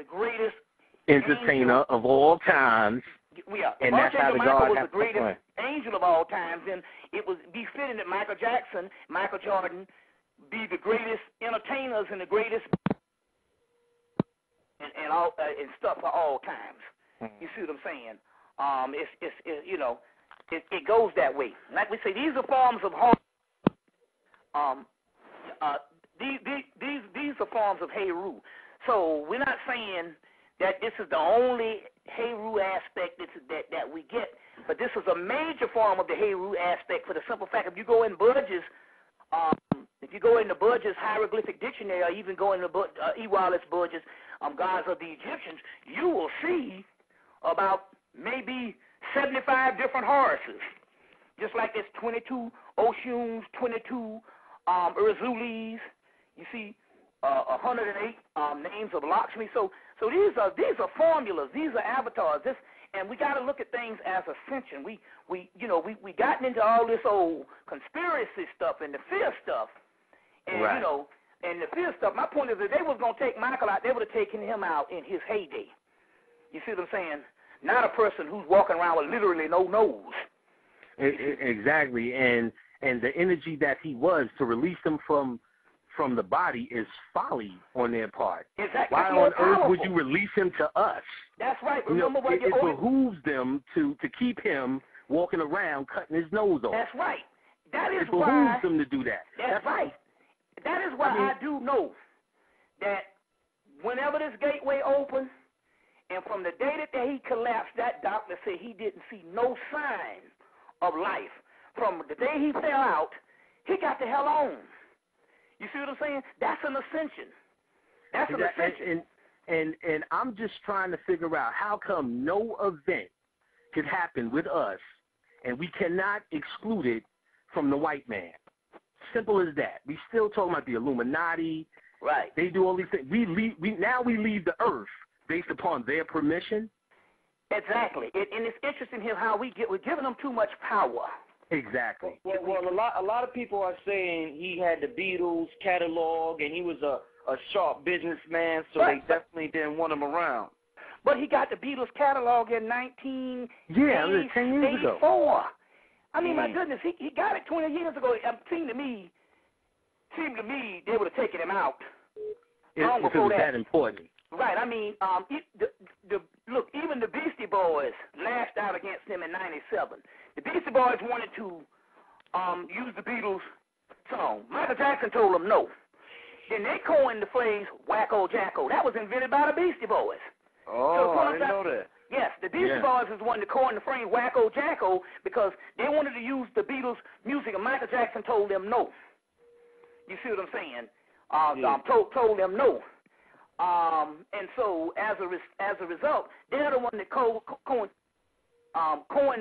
the greatest entertainer of all times. Yeah, and that's how Archangel the Michael God was has the greatest to play. angel of all times, and it was befitting that Michael Jackson, Michael Jordan, be the greatest entertainers and the greatest and stuff for all times. You see what I'm saying? It goes that way. Like we say, these are forms of these are forms of Heru. So we're not saying that this is the only Heru aspect that we get, but this is a major form of the Heru aspect for the simple fact if you go in Budge's hieroglyphic dictionary, or even go in the Ewald's Budge's Gods of the Egyptians, you will see about maybe 75 different Horuses. Just like there's 22 Oshuns, 22 Urzulis. You see 108 names of Lakshmi. So these are formulas. These are avatars. And we got to look at things as ascension. We gotten into all this old conspiracy stuff and the fear stuff. And right. And the fear stuff. My point is, if they was gonna take Michael out, they would have taken him out in his heyday. You see what I'm saying? Not a person who's walking around with literally no nose. Exactly, and the energy that he was, to release him from the body is folly on their part. Exactly. Why on earth would you release him to us? That's right. Remember what it behooves them to keep him walking around cutting his nose off. That's right. That is it behooves them to do that. That's right. That is why I do know that whenever this gateway opens, and from the day that he collapsed, that doctor said he didn't see no sign of life. From the day he fell out, he got the hell on. You see what I'm saying? That's an ascension. That's an ascension. And I'm just trying to figure out how come no event could happen with us, and we cannot exclude it from the white man. Simple as that. We still talking about the Illuminati. Right. They do all these things. We leave the earth based upon their permission. Exactly. And it's interesting here how we're giving them too much power. Exactly. Well, a lot of people are saying he had the Beatles catalog and he was a sharp businessman, so they definitely didn't want him around. But he got the Beatles catalog in 1984. Yeah, it was 10 years ago. I mean, my goodness, he got it 20 years ago. It seemed to me they would have taken him out. If it was that important. Right. I mean, look, even the Beastie Boys lashed out against him in '97. The Beastie Boys wanted to use the Beatles song. Michael Jackson told them no. Then they coined the phrase "Wacko Jacko." That was invented by the Beastie Boys. Oh, I didn't know that. Yes, the Beastie Boys was the one that coined the phrase "Wacko Jacko" because they wanted to use the Beatles' music, and Michael Jackson told them no. You see what I'm saying? Told them no. And so as a result, they're the one that coined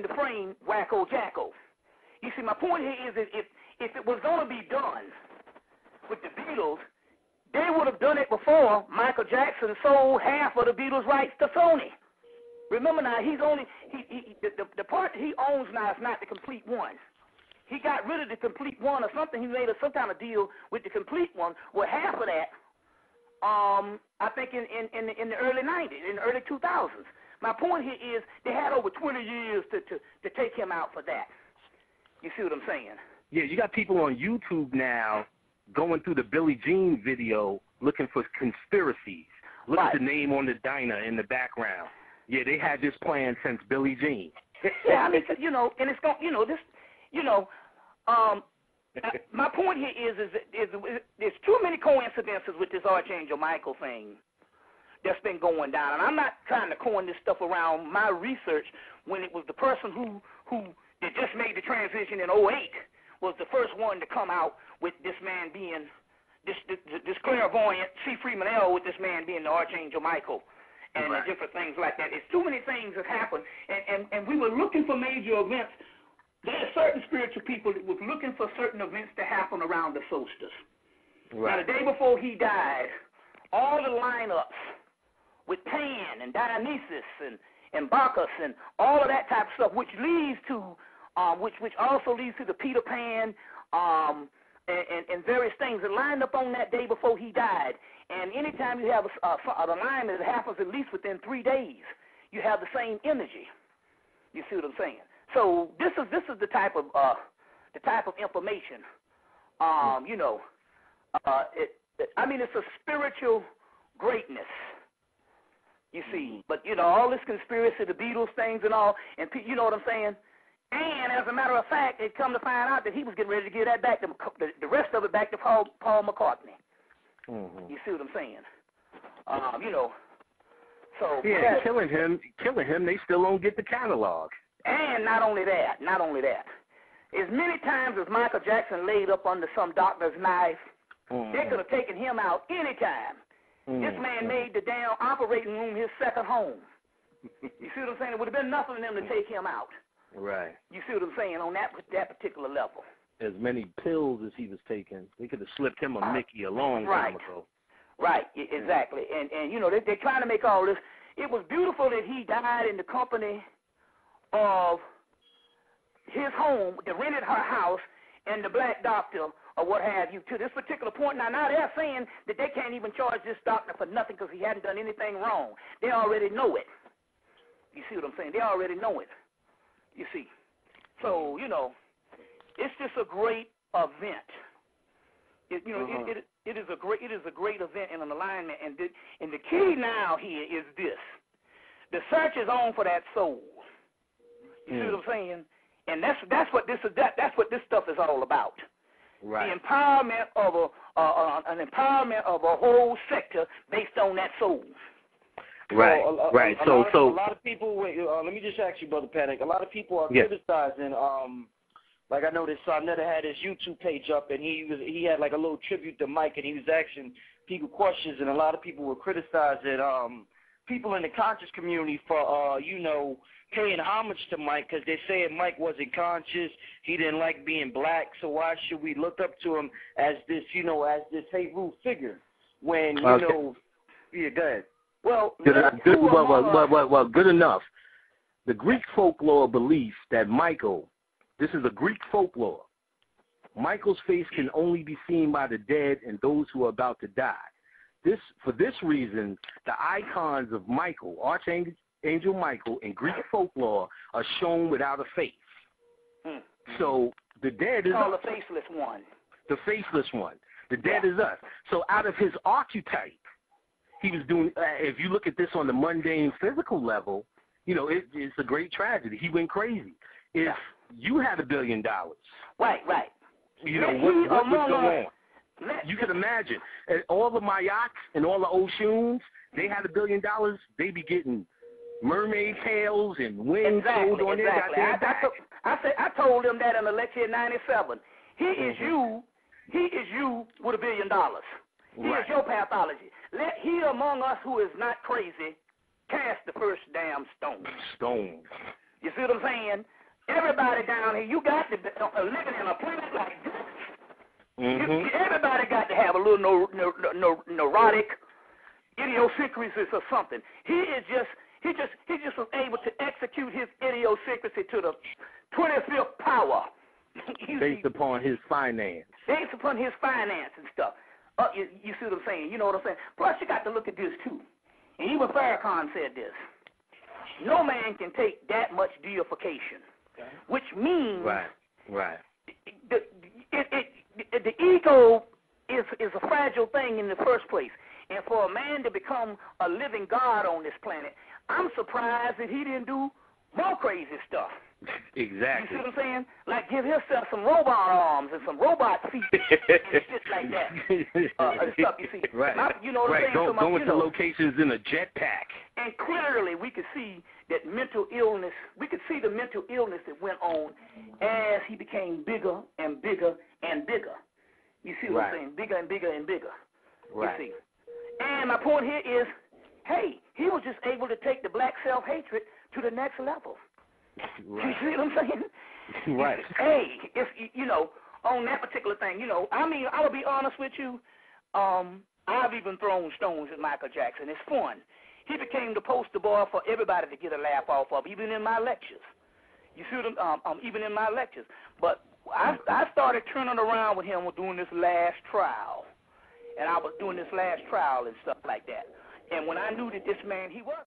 the phrase "Wacko Jacko." You see, my point here is that if it was going to be done with the Beatles, they would have done it before Michael Jackson sold half of the Beatles' rights to Sony. Remember now, the part that he owns now is not the complete one. He got rid of the complete one or something. He made some kind of deal with the complete one. Well, half of that, I think in the early 90s, in the early 2000s. My point here is they had over 20 years to take him out for that. You see what I'm saying? Yeah, you got people on YouTube now going through the Billie Jean video looking for conspiracies. Look at the name on the diner in the background. Yeah, they had this plan since Billie Jean. Yeah, I mean, and it's going, my point here is there's too many coincidences with this Archangel Michael thing that's been going down. And I'm not trying to coin this stuff around my research when it was the person who that just made the transition in 08 was the first one to come out with this man being, this clairvoyant C. Freeman L. with this man being the Archangel Michael. And different things like that. It's too many things that happened, and we were looking for major events. There are certain spiritual people that was looking for certain events to happen around the solstice. Right. Now, the day before he died, all the lineups with Pan and Dionysus and Bacchus and all of that type of stuff, which leads to, which also leads to the Peter Pan and various things that lined up on that day before he died. And anytime you have an alignment that happens at least within 3 days, you have the same energy. You see what I'm saying? So this is the type of information. You know, I mean, it's a spiritual greatness. You see, but you know, all this conspiracy, the Beatles things and all, and you know what I'm saying. And as a matter of fact, it come to find out that he was getting ready to give that back to the rest of it back to Paul McCartney. You see what I'm saying? You know, so yeah, killing him. They still don't get the catalog. And not only that, as many times as Michael Jackson laid up under some doctor's knife, they could have taken him out any time. This man made the damn operating room his second home. You see what I'm saying? It would have been nothing for them to take him out. Right. You see what I'm saying on that particular level. As many pills as he was taking, they could have slipped him a Mickey a long time ago. Right, exactly. And you know, they're trying to make all this. It was beautiful that he died in the company of his home, the rented her house, and the black doctor, or what have you, to this particular point. Now they're saying that they can't even charge this doctor for nothing because he hadn't done anything wrong. They already know it. You see what I'm saying? They already know it. You see. So, you know, it's just a great event. It is a great event in an alignment, and the key now here is this: the search is on for that soul. You see what I'm saying? And that's what this stuff is all about. Right. The empowerment of an empowerment of a whole sector based on that soul. Right. So a lot of people. Let me just ask you, Brother Panic. A lot of people are criticizing. Like I noticed, Sarnetta had his YouTube page up, and he had like a little tribute to Mike, and he was asking people questions, and a lot of people were criticizing people in the conscious community for paying homage to Mike, because they're saying Mike wasn't conscious, he didn't like being black, so why should we look up to him as this Heru figure? When yeah, go ahead. Well, good enough. The Greek folklore belief that Michael, this is a Greek folklore. Michael's face can only be seen by the dead and those who are about to die. For this reason, the icons of Michael, Archangel Michael, in Greek folklore are shown without a face. So the dead is called the faceless one. The faceless one. The dead is us. So out of his archetype, he was doing. If you look at this on the mundane physical level, you know it's a great tragedy. He went crazy. If you had $1 billion, right. You know what would go on? You can imagine. All the Mayats and all the Oshun's, they had $1 billion. They be getting mermaid tails and wings sold on their goddamn back. I told them that in the lecture in '97. He is you with $1 billion. He is your pathology. Let he among us who is not crazy cast the first damn stone. You see what I'm saying? Everybody down here, you got to living in a planet like this. Everybody got to have a little neurotic idiosyncrasies or something. He just was able to execute his idiosyncrasy to the 25th power. Based upon his finance. Based upon his finance and stuff. You see what I'm saying? You know what I'm saying? Plus, you got to look at this, too. And even Farrakhan said this. No man can take that much deification, which means the ego is a fragile thing in the first place. And for a man to become a living God on this planet, I'm surprised that he didn't do more crazy stuff. Exactly. You see what I'm saying? Like give himself some robot arms and some robot feet and shit like that. And stuff, you see. Right. You know what I'm saying? Going to locations in a jetpack. And clearly we could see that mental illness, the mental illness that went on as he became bigger and bigger and bigger. You see what I'm saying? Bigger and bigger and bigger. Right. You see. And my point here is, hey, he was just able to take the black self-hatred to the next level. Right. You see what I'm saying? Right. Hey, if on that particular thing, I mean, I will be honest with you. I've even thrown stones at Michael Jackson. It's fun. He became the poster boy for everybody to get a laugh off of, even in my lectures. You see what even in my lectures. But I started turning around with him doing this last trial. and I was doing this last trial and stuff like that. And when I knew that this man, he was